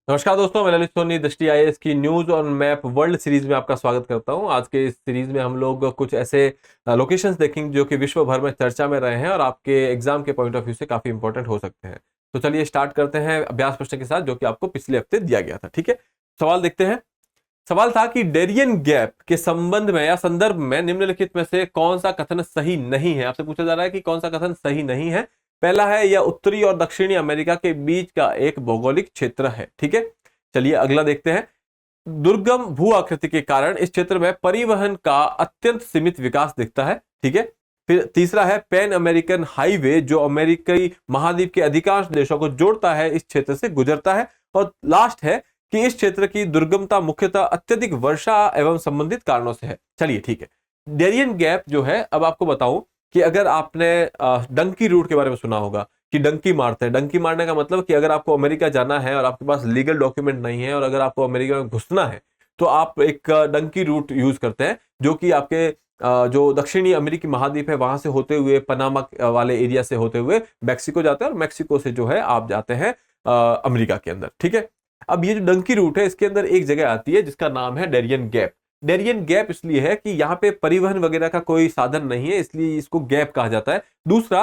नमस्कार दोस्तों, मैं ललित सोनी दृष्टि आईएएस की न्यूज और मैप वर्ल्ड सीरीज में आपका स्वागत करता हूं। आज के इस सीरीज में हम लोग कुछ ऐसे लोकेशंस देखेंगे जो कि विश्व भर में चर्चा में रहे हैं और आपके एग्जाम के पॉइंट ऑफ व्यू से काफी इंपॉर्टेंट हो सकते हैं। तो चलिए स्टार्ट करते हैं अभ्यास प्रश्न के साथ, जो कि आपको पिछले हफ्ते दिया गया था। ठीक है, सवाल देखते हैं। सवाल था कि डेरियन गैप के संबंध में या संदर्भ में निम्नलिखित में से कौन सा कथन सही नहीं है। आपसे पूछा जा रहा है कि कौन सा कथन सही नहीं है। पहला है, यह उत्तरी और दक्षिणी अमेरिका के बीच का एक भौगोलिक क्षेत्र है। ठीक है, चलिए अगला देखते हैं। दुर्गम भू आकृति के कारण इस क्षेत्र में परिवहन का अत्यंत सीमित विकास दिखता है। ठीक है, फिर तीसरा है, पैन अमेरिकन हाईवे जो अमेरिकी महाद्वीप के अधिकांश देशों को जोड़ता है इस क्षेत्र से गुजरता है। और लास्ट है कि इस क्षेत्र की दुर्गमता मुख्यतः अत्यधिक वर्षा एवं संबंधित कारणों से है। चलिए ठीक है, डेरियन गैप जो है, अब आपको बताऊं कि अगर आपने डंकी रूट के बारे में सुना होगा कि डंकी मारते हैं। डंकी मारने का मतलब कि अगर आपको अमेरिका जाना है और आपके पास लीगल डॉक्यूमेंट नहीं है और अगर आपको अमेरिका में घुसना है तो आप एक डंकी रूट यूज करते हैं, जो कि आपके जो दक्षिणी अमेरिकी महाद्वीप है वहां से होते हुए पनामा वाले एरिया से होते हुए मैक्सिको जाते हैं और मैक्सिको से जो है आप जाते हैं अमेरिका के अंदर। ठीक है, अब ये जो डंकी रूट है इसके अंदर एक जगह आती है जिसका नाम है डेरियन गैप। डेरियन गैप इसलिए है कि यहाँ पे परिवहन वगैरह का कोई साधन नहीं है, इसलिए इसको गैप कहा जाता है। दूसरा,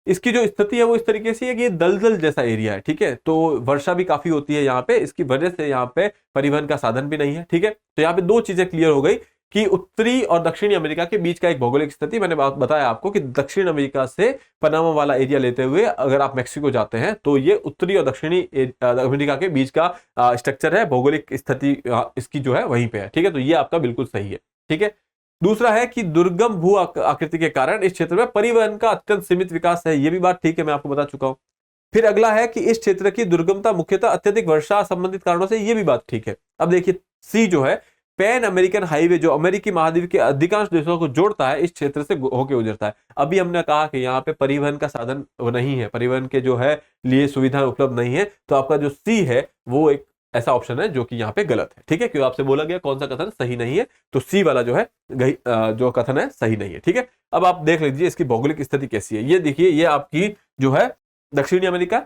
इसकी जो स्थिति है वो इस तरीके से है कि ये दलदल जैसा एरिया है। ठीक है, तो वर्षा भी काफी होती है यहाँ पे, इसकी वजह से यहाँ पे परिवहन का साधन भी नहीं है। ठीक है, तो यहाँ पे दो चीजें क्लियर हो गई कि उत्तरी और दक्षिणी अमेरिका के बीच का एक भौगोलिक स्थिति। मैंने बताया आपको कि दक्षिण अमेरिका से पनामा वाला एरिया लेते हुए अगर आप मैक्सिको जाते हैं तो ये उत्तरी और दक्षिणी अमेरिका के बीच का स्ट्रक्चर है, भौगोलिक स्थिति इसकी जो है वहीं पे है। ठीक है, तो ये आपका बिल्कुल सही है। ठीक है, दूसरा है कि दुर्गम भू आकृति के कारण इस क्षेत्र में परिवहन का अत्यंत सीमित विकास है। ये भी बात ठीक है, मैं आपको बता चुका हूं। फिर अगला है कि इस क्षेत्र की दुर्गमता मुख्यतः अत्यधिक वर्षा संबंधित कारणों से, ये भी बात ठीक है। अब देखिए सी जो है, पैन अमेरिकन हाईवे जो अमेरिकी महाद्वीप के अधिकांश देशों को जोड़ता है इस क्षेत्र से होकर गुजरता है। अभी हमने कहा कि यहाँ पे परिवहन का साधन नहीं है, परिवहन के जो है लिए सुविधा उपलब्ध नहीं है, तो आपका जो सी है वो एक ऐसा ऑप्शन है जो कि यहाँ पे गलत है। ठीक है, क्यों आपसे बोला गया कौन सा कथन सही नहीं है, तो सी वाला जो है जो कथन है सही नहीं है। ठीक है, अब आप देख लीजिए इसकी भौगोलिक स्थिति कैसी है। ये देखिए, ये आपकी जो है दक्षिणी अमेरिका,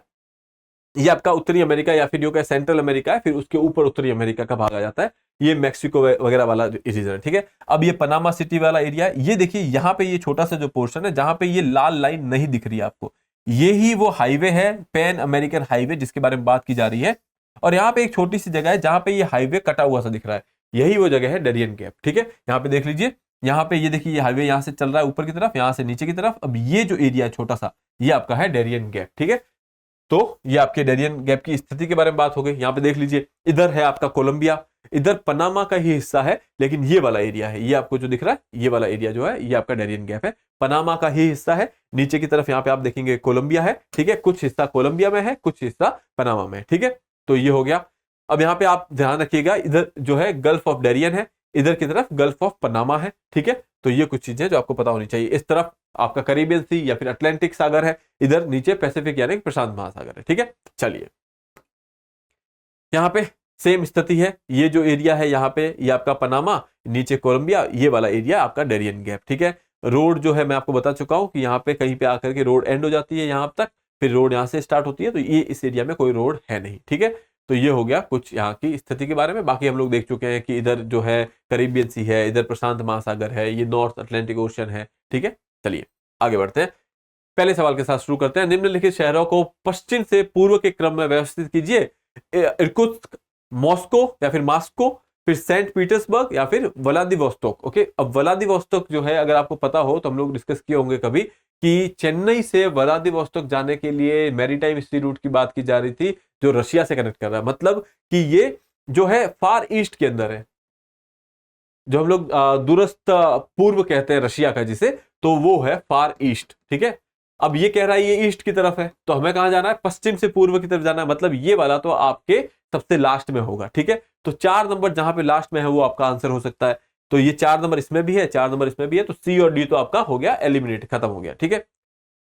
ये आपका उत्तरी अमेरिका या फिर जो है सेंट्रल अमेरिका है, फिर उसके ऊपर उत्तरी अमेरिका का भाग आ जाता है, ये मैक्सिको वगैरह वाला रीजन है। ठीक है, अब ये पनामा सिटी वाला एरिया है। ये देखिए यहाँ पे ये छोटा सा जो पोर्शन है जहां पे ये लाल लाइन नहीं दिख रही है आपको, ये ही वो हाईवे है, पैन अमेरिकन हाईवे जिसके बारे में बात की जा रही है। और यहाँ पे एक छोटी सी जगह है जहां पे ये हाईवे कटा हुआ सा दिख रहा है, यही वो जगह है डेरियन गैप। ठीक है, यहाँ पे देख लीजिए, यहाँ पे ये देखिए, ये हाईवे यहाँ से चल रहा है ऊपर की तरफ, यहाँ से नीचे की तरफ। अब ये जो एरिया है छोटा सा, ये आपका है डेरियन गैप। ठीक है, तो ये आपके डेरियन गैप की स्थिति के बारे में बात हो गई। यहाँ पे देख लीजिए, इधर है आपका कोलंबिया, इधर पनामा का ही हिस्सा है, लेकिन ये वाला एरिया है, ये आपको जो दिख रहा है ये वाला एरिया जो है ये आपका डेरियन गैप है, पनामा का ही हिस्सा है। नीचे की तरफ यहाँ पे आप देखेंगे कोलंबिया है। ठीक है, कुछ हिस्सा कोलंबिया में है, कुछ हिस्सा पनामा में। ठीक है, तो ये हो गया। अब यहाँ पे आप ध्यान रखिएगा, इधर जो है गल्फ ऑफ डेरियन है, इधर की तरफ गल्फ ऑफ पनामा है। ठीक है, तो ये कुछ चीजें जो आपको पता होनी चाहिए। इस तरफ आपका कैरिबियन सी या फिर अटलांटिक सागर है, इधर नीचे पैसिफिक यानी प्रशांत महासागर है। ठीक है, चलिए यहाँ पे सेम स्थिति है, ये जो एरिया है यहाँ पे ये आपका पनामा, नीचे कोलंबिया, ये वाला एरिया आपका डेरियन गैप। ठीक है, रोड जो है मैं आपको बता चुका हूं कि यहाँ पे कहीं पे आकर के रोड एंड हो जाती है यहाँ तक, फिर रोड यहाँ से स्टार्ट होती है, तो ये इस एरिया में कोई रोड है नहीं। ठीक है, तो ये हो गया कुछ यहाँ की स्थिति के बारे में। बाकी हम लोग देख चुके हैं कि इधर जो है कैरिबियन सी है, इधर प्रशांत महासागर है, ये नॉर्थ अटलांटिक ओशन है। ठीक है, चलिए आगे बढ़ते हैं। पहले सवाल के साथ शुरू करते हैं। निम्नलिखित शहरों को पश्चिम से पूर्व के क्रम में व्यवस्थित कीजिए। इर्कुत्स्क, मॉस्को या फिर मास्को, फिर सेंट पीटर्सबर्ग या फिर व्लादिवोस्तोक। ओके, अब व्लादिवोस्तोक जो है अगर आपको पता हो तो हम लोग डिस्कस किए होंगे कभी कि चेन्नई से व्लादिवोस्तोक जाने के लिए मैरीटाइम सी रूट की बात की जा रही थी जो रशिया से कनेक्ट कर रहा है। मतलब कि ये जो है फार ईस्ट के अंदर है, जो हम लोग दूरस्थ पूर्व कहते हैं रशिया का जिसे, तो वो है फार ईस्ट। ठीक है, अब ये कह रहा है ये ईस्ट की तरफ है, तो हमें कहां जाना है, पश्चिम से पूर्व की तरफ जाना है, मतलब ये वाला तो आपके सबसे लास्ट में होगा। ठीक है, तो 4 नंबर जहां पे लास्ट में है वो आपका आंसर हो सकता है। तो ये 4 नंबर इसमें भी है, 4 नंबर इसमें भी है, तो सी और डी तो आपका हो गया एलिमिनेट, खत्म हो गया। ठीक है,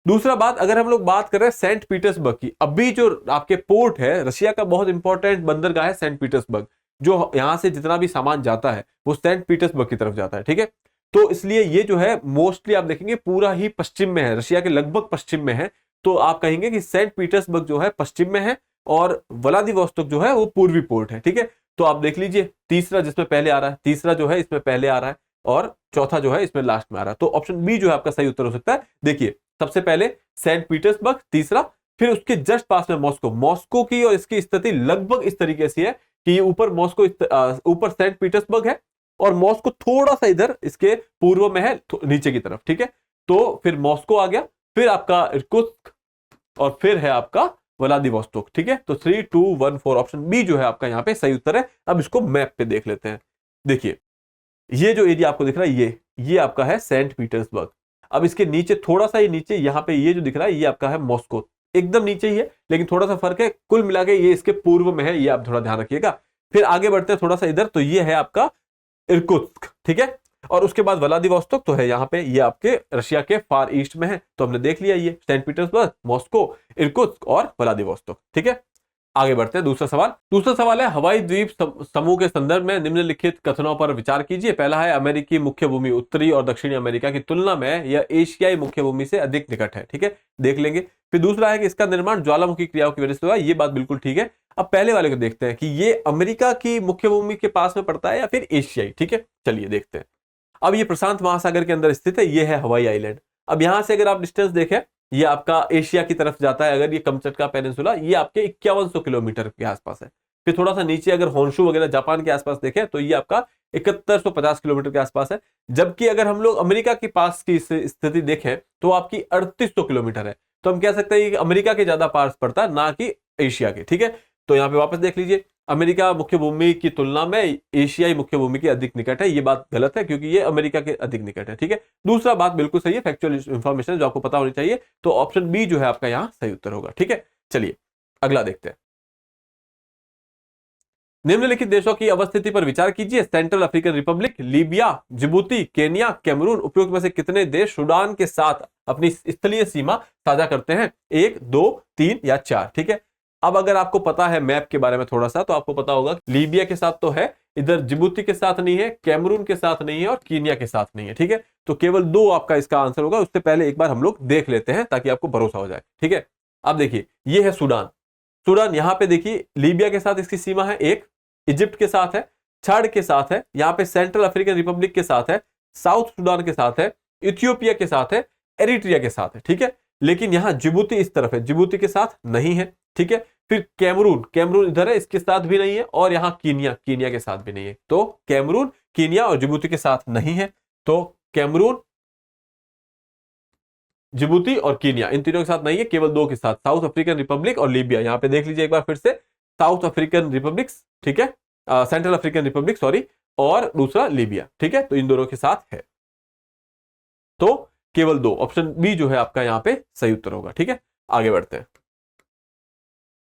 दूसरा बात, अगर हम लोग बात कर रहे हैं सेंट पीटर्सबर्ग की, अभी जो आपके पोर्ट है, रशिया का बहुत इंपॉर्टेंट बंदरगाह है सेंट पीटर्सबर्ग, जो यहां से जितना भी सामान जाता है वो सेंट पीटर्सबर्ग की तरफ जाता है। ठीक है, तो इसलिए ये जो है मोस्टली आप देखेंगे पूरा ही पश्चिम में है, रशिया के लगभग पश्चिम में है। तो आप कहेंगे कि सेंट पीटर्सबर्ग जो है पश्चिम में है और व्लादिवोस्तोक जो है वो पूर्वी पोर्ट है। ठीक है, तो आप देख लीजिए तीसरा जिसमें पहले आ रहा है, तीसरा जो है इसमें पहले आ रहा है और चौथा जो है इसमें लास्ट में आ रहा है। तो ऑप्शन बी जो है आपका सही उत्तर हो सकता है। देखिए सबसे पहले सेंट पीटर्सबर्ग तीसरा, फिर उसके जस्ट पास में मॉस्को। मॉस्को की और इसकी स्थिति लगभग इस तरीके से है कि ये ऊपर मॉस्को ऊपर सेंट पीटर्सबर्ग है और मॉस्को थोड़ा सा इधर इसके पूर्व में है नीचे की तरफ। ठीक है, तो फिर मॉस्को आ गया, फिर आपका इर्कुत्स्क और फिर है आपका व्लादिवोस्तोक। ठीक है, तो 3, 2, 1, 4 ऑप्शन बी जो है आपका यहाँ पे सही उत्तर है। अब इसको मैप पे देख लेते हैं। देखिए ये जो एरिया आपको दिख रहा है ये आपका है सेंट पीटर्सबर्ग। अब इसके नीचे थोड़ा सा ही नीचे यहाँ पे ये जो दिख रहा है ये आपका है मॉस्को, एकदम नीचे ही है लेकिन थोड़ा सा फर्क है, कुल मिला के ये इसके पूर्व में है, ये आप थोड़ा ध्यान रखिएगा। फिर आगे बढ़ते हैं थोड़ा सा इधर, तो ये है आपका इर्कुत्स्क। ठीक है, और उसके बाद व्लादिवोस्तोक तो है यहाँ पे, ये आपके रशिया के फार ईस्ट में है। तो हमने देख लिया ये सेंट पीटर्सबर्ग, मॉस्को, इर्कुत्स्क और व्लादिवोस्तोक। ठीक है, आगे बढ़ते हैं दूसरा सवाल। दूसरा सवाल है हवाई द्वीप समूह के संदर्भ में निम्नलिखित कथनों पर विचार कीजिए। पहला है अमेरिकी मुख्य भूमि उत्तरी और दक्षिणी अमेरिका की तुलना में यह एशियाई मुख्य भूमि से अधिक निकट है। ठीक है, देख लेंगे। फिर दूसरा है कि इसका निर्माण ज्वालामुखी क्रियाओं की वजह से हुआ। ये बात बिल्कुल ठीक है। अब पहले वाले को देखते हैं कि ये अमेरिका की मुख्य भूमि के पास में पड़ता है या फिर एशियाई। ठीक है, चलिए देखते हैं। अब ये प्रशांत महासागर के अंदर स्थित है, ये है हवाई आइलैंड। अब यहां से अगर आप डिस्टेंस देखें, ये आपका एशिया की तरफ जाता है। अगर ये कमचटका पेनिनसुला ये आपके 5100 किलोमीटर के आसपास है। फिर थोड़ा सा नीचे अगर होन्शु वगैरह जापान के आसपास देखें तो ये आपका 7150 किलोमीटर के आसपास है। जबकि अगर हम लोग अमेरिका के पास की स्थिति देखें तो आपकी 3800 किलोमीटर है। तो हम कह सकते हैं कि अमेरिका के ज्यादा पास पड़ता है, ना कि एशिया के। ठीक है, तो यहाँ पे वापस देख लीजिए, अमेरिका मुख्य भूमि की तुलना में एशियाई मुख्य भूमि के अधिक निकट है। ये बात गलत है क्योंकि ये अमेरिका के अधिक निकट है। ठीक है, दूसरा बात बिल्कुल सही है, फैक्चुअल इंफॉर्मेशन जो आपको पता होनी चाहिए। तो ऑप्शन बी जो है आपका यहाँ सही उत्तर होगा। ठीक है, चलिए अगला देखते हैं। निम्नलिखित देशों की अवस्थिति पर विचार कीजिए। Central African Republic, Libya, Djibouti, Kenya, Cameroon. उपयुक्त में से कितने देश सूडान के साथ अपनी स्थलीय सीमा साझा करते हैं? 1, 2, 3 या 4। ठीक है, अब अगर आपको पता है मैप के बारे में थोड़ा सा, तो आपको पता होगा लीबिया के साथ तो है, इधर जिबूती के साथ नहीं है, कैमरून के साथ नहीं है और कीनिया के साथ नहीं है। ठीक है, तो केवल 2 आपका इसका आंसर होगा। उससे पहले एक बार हम लोग देख लेते हैं ताकि आपको भरोसा हो जाए। ठीक है, अब देखिए ये है सूडान। सूडान यहाँ पे देखिए लीबिया के साथ इसकी सीमा है, 1 इजिप्ट के साथ है, छाड़ के साथ है, यहाँ पे सेंट्रल अफ्रीकन रिपब्लिक के साथ है, साउथ सुडान के साथ है, इथियोपिया के साथ है, एरिट्रिया के साथ है। ठीक है, लेकिन यहाँ जिबूती इस तरफ है, जिबूती के साथ नहीं है। ठीक है, फिर कैमरून, कैमरून इधर है, इसके साथ भी नहीं है, और यहाँ कीनिया, कीनिया के साथ भी नहीं है। तो कैमरून, कीनिया और जिबूती के साथ नहीं है। तो कैमरून, जिबूती और कीनिया इन तीनों के साथ नहीं है, केवल 2 के साथ, साउथ अफ्रीकन रिपब्लिक और लीबिया। यहाँ पे देख लीजिए एक बार फिर से, साउथ अफ्रीकन रिपब्लिक, ठीक है, सेंट्रल अफ्रीकन रिपब्लिक सॉरी, और दूसरा लीबिया। ठीक है, तो इन दोनों के साथ है। तो केवल 2, ऑप्शन बी जो है आपका यहाँ पे सही उत्तर होगा। ठीक है, आगे बढ़ते हैं।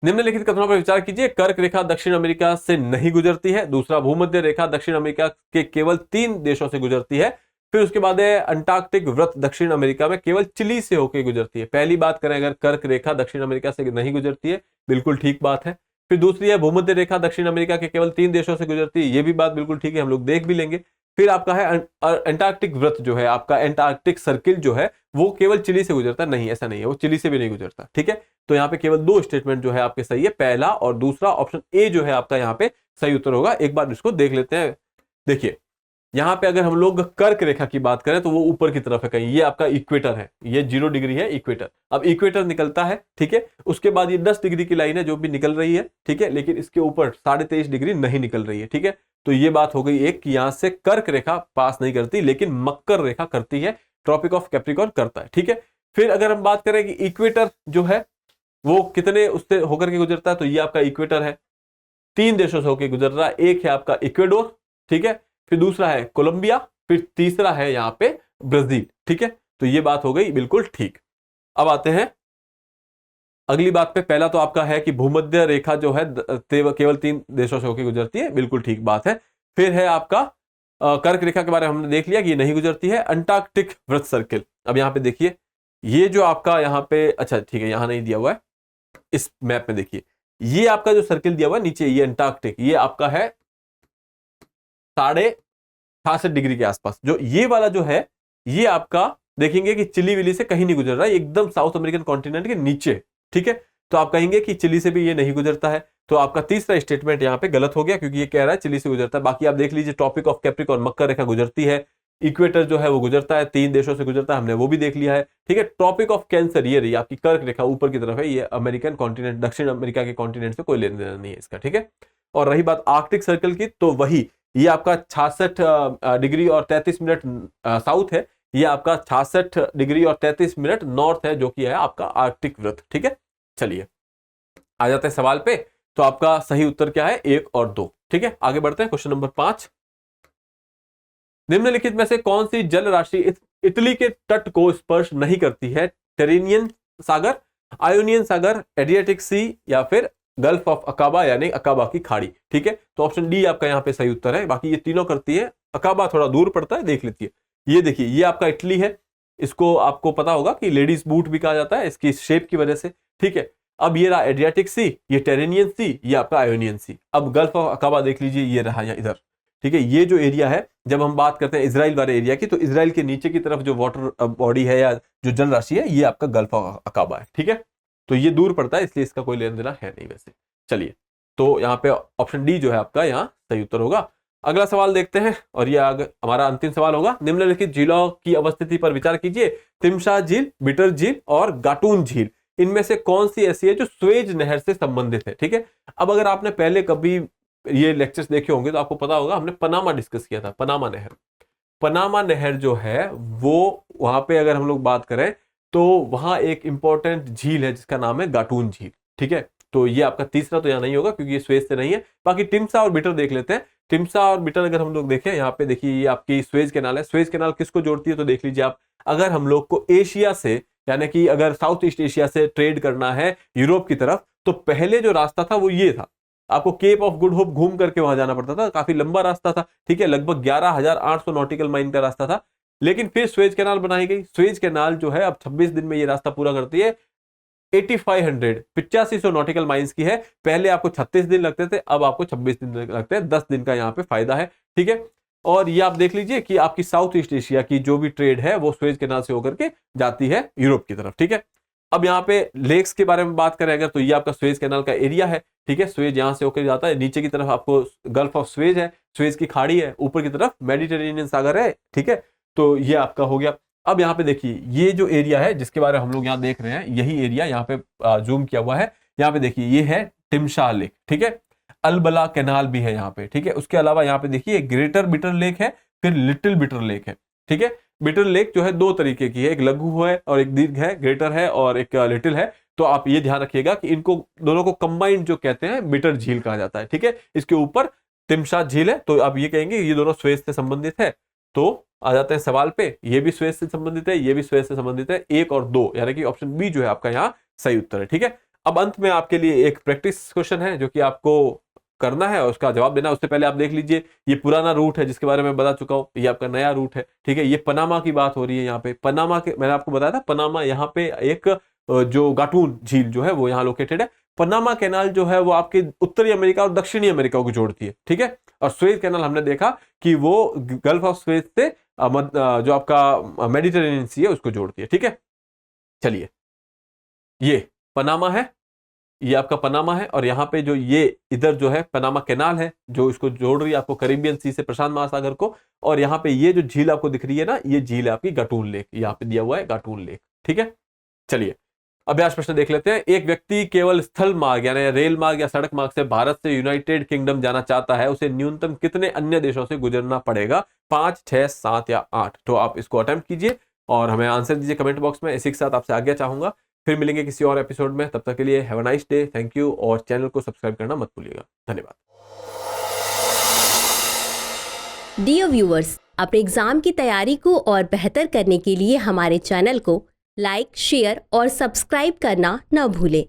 निम्नलिखित कथनों पर विचार कीजिए। कर्क रेखा दक्षिण अमेरिका से नहीं गुजरती है। दूसरा, भूमध्य रेखा दक्षिण अमेरिका के केवल 3 देशों से गुजरती है। फिर उसके बाद है अंटार्कटिक वृत्त दक्षिण अमेरिका में केवल चिली से होकर गुजरती है। पहली बात करें अगर कर्क रेखा दक्षिण अमेरिका से नहीं गुजरती है, बिल्कुल ठीक बात है। फिर दूसरी है भूमध्य रेखा दक्षिण अमेरिका के केवल 3 देशों से गुजरती है, ये भी बात बिल्कुल ठीक है, हम लोग देख भी लेंगे। फिर आपका है अंटार्कटिक वृत्त जो है आपका, एंटार्क्टिक सर्किल जो है वो केवल चिली से गुजरता, नहीं ऐसा नहीं है, वो चिली से भी नहीं गुजरता। ठीक है, तो यहाँ पे केवल 2 स्टेटमेंट जो है आपके सही है, पहला और दूसरा। ऑप्शन ए जो है आपका यहाँ पे सही उत्तर होगा। एक बार इसको देख लेते हैं। देखिए यहाँ पे अगर हम लोग कर्क रेखा की बात करें तो वो ऊपर की तरफ है कहीं, ये आपका इक्वेटर है, ये 0 डिग्री है इक्वेटर। अब इक्वेटर निकलता है, ठीक है, उसके बाद ये 10 डिग्री की लाइन है जो भी निकल रही है, ठीक है, लेकिन इसके ऊपर 23.5 डिग्री नहीं निकल रही है। ठीक है, तो ये बात हो गई एक कि यहां से कर्क रेखा पास नहीं करती, लेकिन मकर रेखा करती है, ट्रॉपिक ऑफ कैप्रिकॉर्न करता है। ठीक है, फिर अगर हम बात करें कि इक्वेटर जो है वो कितने उससे होकर के गुजरता है, तो ये आपका इक्वेटर है 3 देशों से होकर गुजर रहा है। एक है आपका इक्वेडोर, ठीक है, फिर दूसरा है कोलंबिया, फिर तीसरा है यहाँ पे ब्राजील। ठीक है, तो ये बात हो गई बिल्कुल ठीक। अब आते हैं अगली बात पे। पहला तो आपका है कि भूमध्य रेखा जो है केवल 3 देशों से होकर गुजरती है, बिल्कुल ठीक बात है। फिर है आपका कर्क रेखा के बारे में हमने देख लिया कि ये नहीं गुजरती है। अंटार्कटिक वृत्त सर्किल, अब यहाँ पे देखिए ये जो आपका यहाँ पे, अच्छा ठीक है यहाँ नहीं दिया हुआ है, इस मैप में देखिए ये आपका जो सर्किल दिया हुआ है नीचे, ये अंटार्कटिक, ये आपका है 68.5 डिग्री के आसपास। जो ये वाला जो है ये आपका देखेंगे कि चिली विली से कहीं नहीं गुजर रहा है, एकदम साउथ अमेरिकन कॉन्टिनेंट के नीचे। ठीक है, तो आप कहेंगे कि चिली से भी ये नहीं गुजरता है। तो आपका तीसरा स्टेटमेंट यहाँ पे गलत हो गया, क्योंकि ये कह रहा है चिली से गुजरता है। बाकी आप देख लीजिए, ट्रॉपिक ऑफ कैप्रिकॉर्न मकर रेखा गुजरती है, इक्वेटर जो है वो गुजरता है, 3 देशों से गुजरता है, हमने वो भी देख लिया है। ठीक है, ट्रॉपिक ऑफ कैंसर ये रही आपकी कर्क रेखा ऊपर की तरफ है, ये अमेरिकन कॉन्टिनेंट, दक्षिण अमेरिका के कॉन्टिनेंट से कोई लेना देना नहीं है इसका। ठीक है, और रही बात आर्कटिक सर्कल की, तो वही ये आपका 66 डिग्री और 33 मिनट साउथ है, ये आपका 66 डिग्री और 33 मिनट नॉर्थ है, जो कि है आपका आर्कटिक वृत्त। ठीक है, चलिए आ जाते हैं सवाल पे। तो आपका सही उत्तर क्या है, 1 और 2। ठीक है, आगे बढ़ते हैं। क्वेश्चन नंबर 5, निम्नलिखित में से कौन सी जल राशि इटली के तट को स्पर्श नहीं करती है? टेरेनियन सागर, आयोनियन सागर, एडियाटिक सी, या फिर गल्फ ऑफ अकाबा यानी अकाबा की खाड़ी। ठीक है, तो ऑप्शन डी आपका यहाँ पे सही उत्तर है। बाकी ये तीनों करती है, अकाबा थोड़ा दूर पड़ता है, देख लीजिए। ये देखिए, ये आपका इटली है, इसको आपको पता होगा कि लेडीज बूट भी कहा जाता है इसकी शेप की वजह से। ठीक है, अब ये रहा एडियाटिक सी, ये टेरेनियन सी, ये आपका आयोनियन सी। अब गल्फ ऑफ अकाबा देख लीजिए, ये रहा इधर। ठीक है, ये जो एरिया है, जब हम बात करते हैं इजराइल वाले एरिया की, तो इजराइल के नीचे की तरफ जो वाटर बॉडी है या जो जल राशि है, ये आपका गल्फ ऑफ अकाबा है। ठीक है, तो ये दूर पड़ता है, इसलिए इसका कोई लेना देना है नहीं वैसे। चलिए, तो यहाँ पे ऑप्शन डी जो है आपका यहाँ सही उत्तर होगा। अगला सवाल देखते हैं, और ये हमारा अंतिम सवाल होगा। निम्नलिखित झीलों की अवस्थिति पर विचार कीजिए। तिमशा झील, बिटर झील और गाटून झील, इनमें से कौन सी ऐसी है जो स्वेज नहर से संबंधित है? ठीक है, अब अगर आपने पहले कभी ये लेक्चर्स देखे होंगे तो आपको पता होगा, हमने पनामा डिस्कस किया था। पनामा नहर, पनामा नहर जो है वो वहां पे अगर हम लोग बात करें तो वहां एक इंपॉर्टेंट झील है जिसका नाम है गाटून झील। ठीक है, तो ये आपका तीसरा तो यहाँ नहीं होगा क्योंकि ये स्वेज से नहीं है। बाकी टिम्सा और बिटर देख लेते हैं। टिम्सा और बिटर अगर हम लोग देखें, यहाँ पे देखिए ये आपकी स्वेज कैनाल है। स्वेज कैनाल किसको जोड़ती है तो देख लीजिए आप, अगर हम लोग को एशिया से, यानी कि अगर साउथ ईस्ट एशिया से ट्रेड करना है यूरोप की तरफ, तो पहले जो रास्ता था वो ये था, आपको केप ऑफ गुड होप घूम करके वहां जाना पड़ता था, काफी लंबा रास्ता था। ठीक है, लगभग 11,800 नॉटिकल माइल का रास्ता था। लेकिन फिर स्वेज कैनाल बनाई गई। स्वेज कैनाल जो है अब 26 दिन में ये रास्ता पूरा करती है। 8500 नॉटिकल माइल्स की है। पहले आपको 36 दिन लगते थे, अब आपको 26 दिन लगते हैं। 10 दिन का यहाँ पे फायदा है। ठीक है, और ये आप देख लीजिए कि आपकी साउथ ईस्ट एशिया की जो भी ट्रेड है वो स्वेज कैनाल से होकर के जाती है यूरोप की तरफ। ठीक है, अब यहाँ पे लेक्स के बारे में बात करें अगर, तो ये आपका स्वेज कैनाल का एरिया है। ठीक है, स्वेज यहाँ से होकर जाता है, नीचे की तरफ आपको गल्फ ऑफ स्वेज है, स्वेज की खाड़ी है, ऊपर की तरफ मेडिटेरेनियन सागर है। ठीक है, तो ये आपका हो गया। अब यहाँ पे देखिए, ये जो एरिया है जिसके बारे में हम लोग यहाँ देख रहे हैं, यही एरिया यहाँ पे जूम किया हुआ है। यहाँ पे देखिए, ये है टिमशा लेक। ठीक है, अलबला कैनाल भी है यहाँ पे। ठीक है, उसके अलावा यहाँ पे देखिए ग्रेटर बिटर लेक है, फिर लिटिल बिटर लेक है। ठीक है, बिटर लेक जो है 2 तरीके की है, एक लघु है और एक दीर्घ है, ग्रेटर है और एक लिटिल है। तो आप ये ध्यान रखिएगा कि इनको दोनों को कंबाइंड जो कहते हैं बिटर झील कहा जाता है। ठीक है, इसके ऊपर तिमशा झील है, तो आप ये कहेंगे ये दोनों स्वेज से संबंधित है। तो आ जाते हैं सवाल पे, ये भी स्वेज से संबंधित है, ये भी स्वेज से संबंधित है। 1 और 2 यानी कि ऑप्शन बी जो है आपका यहाँ सही उत्तर है। ठीक है, अब अंत में आपके लिए एक प्रैक्टिस क्वेश्चन है जो कि आपको करना है और उसका जवाब देना। उससे पहले आप देख लीजिए, ये पुराना रूट है जिसके बारे में बता चुका हूं, ये आपका नया रूट है। ठीक है, ये पनामा की बात हो रही है। यहाँ पे पनामा के, मैंने आपको बताया था पनामा, यहाँ पे एक जो गाटून झील जो है वो यहाँ लोकेटेड है। पनामा कैनाल जो है वो आपके उत्तरी अमेरिका और दक्षिणी अमेरिका को जोड़ती है। ठीक है, और स्वेज कैनाल हमने देखा कि वो गल्फ ऑफ स्वेज से जो आपका मेडिटेरेनियन सी है उसको जोड़ती है। ठीक है, चलिए, ये पनामा है, ये आपका पनामा है, और यहाँ पे जो ये इधर जो है पनामा कैनाल है जो इसको जोड़ रही है आपको कैरिबियन सी से प्रशांत महासागर को। और यहाँ पे ये जो झील आपको दिख रही है ना, ये झील है आपकी गाटून लेक, यहाँ पे दिया हुआ है गाटून लेक। ठीक है, चलिए अभ्यास प्रश्न देख लेते हैं। एक व्यक्ति केवल स्थल मार्ग यानी रेल मार्ग या सड़क मार्ग से भारत से यूनाइटेड किंगडम जाना चाहता है, उसे न्यूनतम कितने अन्य देशों से गुजरना पड़ेगा? 5, 6, 7 या 8? तो आप इसको अटेम्प्ट कीजिए और हमें आंसर दीजिए कमेंट बॉक्स में। इसी के साथ आपसे आज्ञा चाहूंगा, फिर मिलेंगे किसी और एपिसोड में। तब तक के लिए have a nice day, thank you, और चैनल को सब्सक्राइब करना मत भूलिएगा। धन्यवाद। डियर व्यूअर्स, अपने एग्जाम की तैयारी को और बेहतर करने के लिए हमारे चैनल को लाइक, शेयर और सब्सक्राइब करना न भूलें।